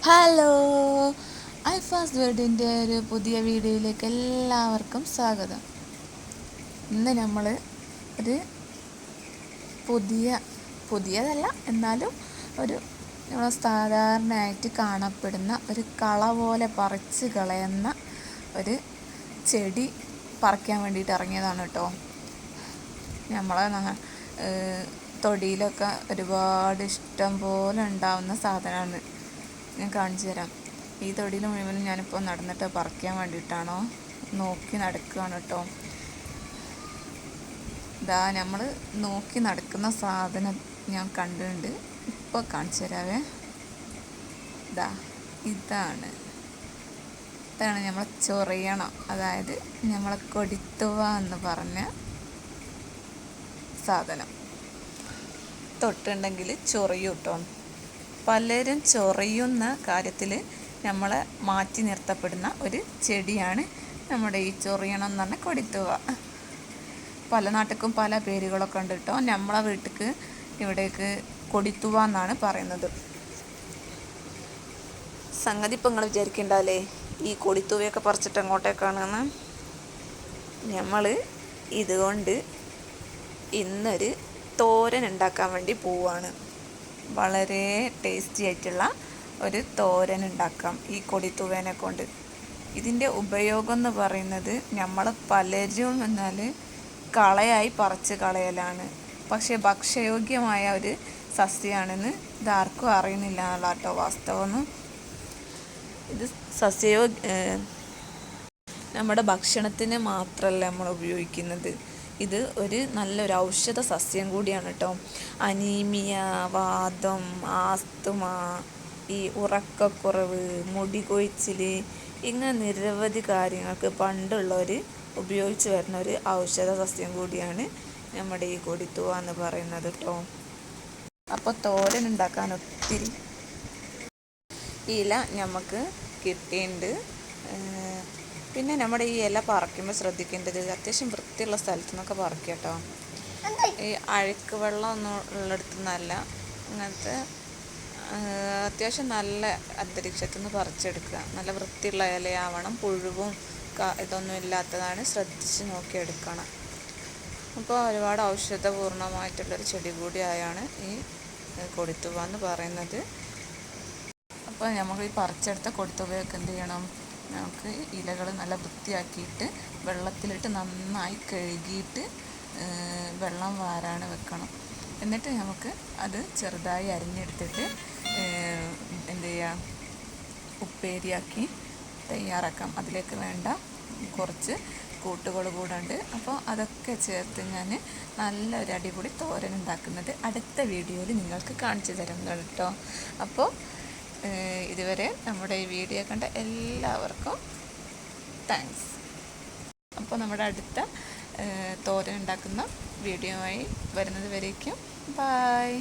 Hello, ഐഫാസ് വേർഡിൻ്റെ ഒരു പുതിയ വീഡിയോയിലേക്ക് എല്ലാവർക്കും സ്വാഗതം. ഇന്ന് നമ്മൾ ഒരു പുതിയതല്ല എന്നാലും ഒരു നമ്മൾ സാധാരണയായിട്ട് കാണപ്പെടുന്ന ഒരു കള പോലെ പറിച്ച് കളയുന്ന ഒരു ചെടി പറിക്കാൻ വേണ്ടിയിട്ട് ഇറങ്ങിയതാണ് കേട്ടോ. നമ്മളെ തൊടിയിലൊക്കെ ഒരുപാട് ഇഷ്ടം പോലെ ഉണ്ടാവുന്ന സാധനമാണ്. ഞാൻ കാണിച്ചു തരാം. ഈ തൊടിയിൽ മുഴുവനും ഞാനിപ്പോൾ നടന്നിട്ട് പറിക്കാൻ വേണ്ടിയിട്ടാണോ നോക്കി നടക്കുകയാണ് കേട്ടോ. നമ്മൾ നോക്കി നടക്കുന്ന സാധനം ഞാൻ കണ്ടിട്ടുണ്ട്. ഇപ്പോൾ കാണിച്ചു തരാവേ. ഇതാണ് നമ്മളെ ചൊറിയണം, അതായത് നമ്മളെ കൊടിത്തുവ എന്ന് പറഞ്ഞ സാധനം. തൊട്ടുണ്ടെങ്കിൽ ചൊറിയും കേട്ടോ. പലരും ചൊറിയുന്ന കാര്യത്തിൽ നമ്മളെ മാറ്റി നിർത്തപ്പെടുന്ന ഒരു ചെടിയാണ് നമ്മുടെ ഈ ചൊറിയണം എന്ന് പറഞ്ഞ കൊടിത്തുവ. പല നാട്ടിലും പല പേരുകളൊക്കെ ഉണ്ട് കേട്ടോ. നമ്മളെ വീട്ടിലേക്ക് ഇവിടേക്ക് കൊടിത്തുവ എന്നാണ് പറയുന്നത്. സംഗതി ഇപ്പം നിങ്ങൾ വിചാരിക്കണ്ടല്ലേ ഈ കൊടിത്തുവയൊക്കെ പറിച്ചിട്ട് എങ്ങോട്ടേക്കാണെന്ന്. നമ്മൾ ഇതുകൊണ്ട് ഇന്നൊരു തോരൻ ഉണ്ടാക്കാൻ വേണ്ടി പോവാണ്. വളരെ ടേസ്റ്റി ആയിട്ടുള്ള ഒരു തോരൻ ഉണ്ടാക്കാം ഈ കൊടിത്തുവേനെ കൊണ്ട്. ഇതിൻ്റെ ഉപയോഗം എന്ന് പറയുന്നത് നമ്മൾ പലരും എന്നാൽ കളയായി പറിച്ച് കളയലാണ്. പക്ഷേ ഭക്ഷ്യയോഗ്യമായ ഒരു സസ്യമാണെന്ന് ഇതാർക്കും അറിയുന്നില്ല എന്നുള്ള കേട്ടോ വാസ്തവം. ഇത് നമ്മുടെ ഭക്ഷണത്തിന് മാത്രമല്ല നമ്മൾ ഉപയോഗിക്കുന്നത്. ഇത് ഒരു നല്ലൊരു ഔഷധ സസ്യം കൂടിയാണ് കേട്ടോ. അനീമിയ, വാദം, ആസ്തുമ, ഈ ഉറക്കക്കുറവ്, മുടി കൊഴിച്ചിൽ, ഇങ്ങനെ നിരവധി കാര്യങ്ങൾക്ക് പണ്ടുള്ളവർ ഉപയോഗിച്ച് വരുന്ന ഒരു ഔഷധ സസ്യം കൂടിയാണ് നമ്മുടെ ഈ കൊടിത്തുവ എന്ന് പറയുന്നത് കേട്ടോ. അപ്പോൾ തോരൻ ഉണ്ടാക്കാൻ ഒത്തിരി ഇല നമുക്ക് കിട്ടിയിട്ടുണ്ട്. പിന്നെ നമ്മുടെ ഈ ഇല പറിക്കുമ്പോൾ ശ്രദ്ധിക്കേണ്ടത് അത്യാവശ്യം വൃത്തിയുള്ള സ്ഥലത്തു നിന്നൊക്കെ പറിക്കുക കേട്ടോ. ഈ അഴുക്ക് വെള്ളം ഒന്നും ഉള്ളിടത്തു നിന്നല്ല, അങ്ങനത്തെ അത്യാവശ്യം നല്ല അന്തരീക്ഷത്തു നിന്ന് പറിച്ചെടുക്കുക. നല്ല വൃത്തിയുള്ള ഇലയാവണം, പുഴുവും ഇതൊന്നും ഇല്ലാത്തതാണ്, ശ്രദ്ധിച്ച് നോക്കിയെടുക്കണം. അപ്പോൾ ഒരുപാട് ഔഷധപൂർണമായിട്ടുള്ളൊരു ചെടി കൂടിയായാണ് ഈ കൊടിത്തുവ എന്ന് പറയുന്നത്. അപ്പോൾ നമുക്ക് ഈ പറിച്ചെടുത്ത കൊടിത്തുവയൊക്കെ എന്ത് ചെയ്യണം, നമുക്ക് ഇലകൾ നല്ല വൃത്തിയാക്കിയിട്ട് വെള്ളത്തിലിട്ട് നന്നായി കഴുകിയിട്ട് വെള്ളം വാരാൻ വെക്കണം. എന്നിട്ട് നമുക്ക് അത് ചെറുതായി അരിഞ്ഞെടുത്തിട്ട് എന്ത് ചെയ്യുക, ഉപ്പേരിയാക്കി തയ്യാറാക്കാം. അതിലേക്ക് വേണ്ട കുറച്ച് കൂട്ടുകൾ കൂടെ ഉണ്ട്. അപ്പോൾ അതൊക്കെ ചേർത്ത് ഞാൻ നല്ലൊരു അടിപൊളി തോരൻ ഉണ്ടാക്കുന്നത് അടുത്ത വീഡിയോയിൽ നിങ്ങൾക്ക് കാണിച്ചു തരാം കേട്ടോ. അപ്പോൾ ഇതുവരെ നമ്മുടെ ഈ വീഡിയോ കണ്ട എല്ലാവർക്കും താങ്ക്സ്. അപ്പോൾ നമ്മുടെ അടുത്ത തോരൻ ഉണ്ടാക്കുന്ന വീഡിയോയുമായി വരുന്നത് വരേക്കും ബായ്.